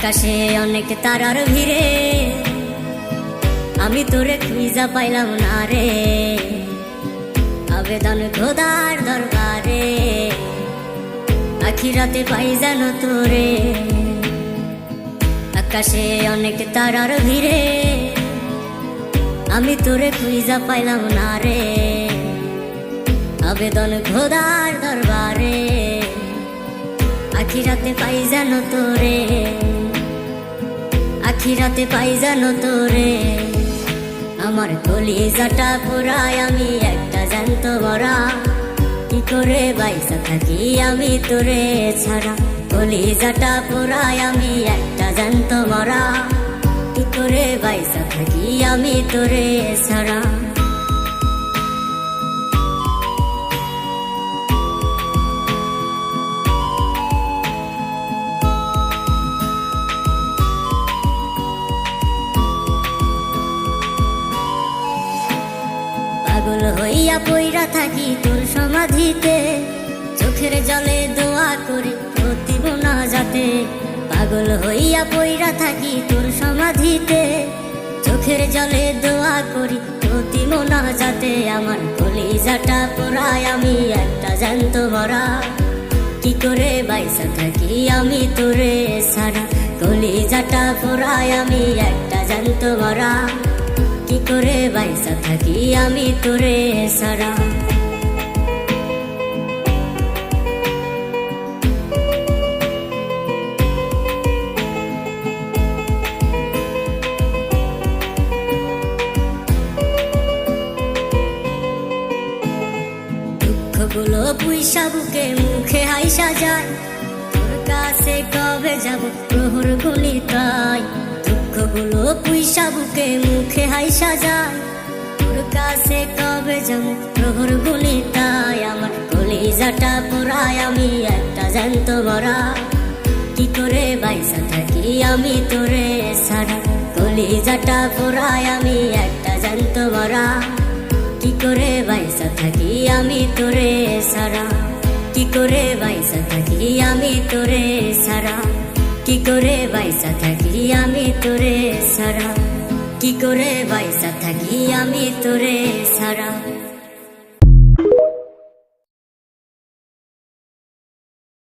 আকাশে অনেক তারার ভিড়ে আমি তোরে খুঁজা পাইলাম না রে। আবেদন খোদার দরবারে আখিরাতে পাই জানো তোরে। আকাশে অনেক তারার ভিড়ে আমি তোরে খুঁজা পাইলাম না রে। আবেদন খোদার দরবারে আখিরাতে পাই জানো তোরে। আখিরাতে পাই জানো তোরে। আমার কলিজাটা পুরাই আমি একটা জ্যান্ত মরা। কি করে বাইসা থাকি আমি তোরে ছাড়া। কলিজাটা পুরাই আমি একটা জ্যান্ত মরা। কি করে বাইসা থাকি আমি তোরে ছাড়া। পাগল হইয়া পইরা থাকি তোর সমাধিতে, চোখের জলে দোয়া করি প্রতি মোনাজাতে। পাগল হইয়া পইরা থাকি তোর সমাধিতে, চোখের জলে দোয়া করি প্রতি মোনাজাতে। আমার কলিজাটা পোড়ায় আমি একটা জ্যান্ত মরা। কি করে বাইসা থাকি আমি তোরে ছাড়া। কলিজাটা পোড়ায় আমি একটা জ্যান্ত মরা। কি করে বাইসা থাকি আমি তোরে ছাড়া। দুঃখগুলো পুইসা বুকে মুখে হাইসা যায়, তোর কাছে কবে যাব প্রহর গুলিতাই। দুঃখগুলো পুইসা বুকে মুখে হাইসা যায়, তোর কাছে কবে যাব প্রহর গুলিতাই। আমার কলিজাটা পোড়ায় আমি একটা জ্যান্ত মরা। কি করে বাইসা থাকি আমি তোরে ছাড়া। কলিজাটা পোড়ায় আমি একটা জ্যান্ত মরা। কি করে বাইসা থাকি আমি তোরে ছাড়া। কি করে বাইসা থাকি আমি তোরে ছাড়া। কি করে বাইসা থাকি আমি তোরে ছাড়া। কি করে বাইসা থাকি আমি তোরে ছাড়া।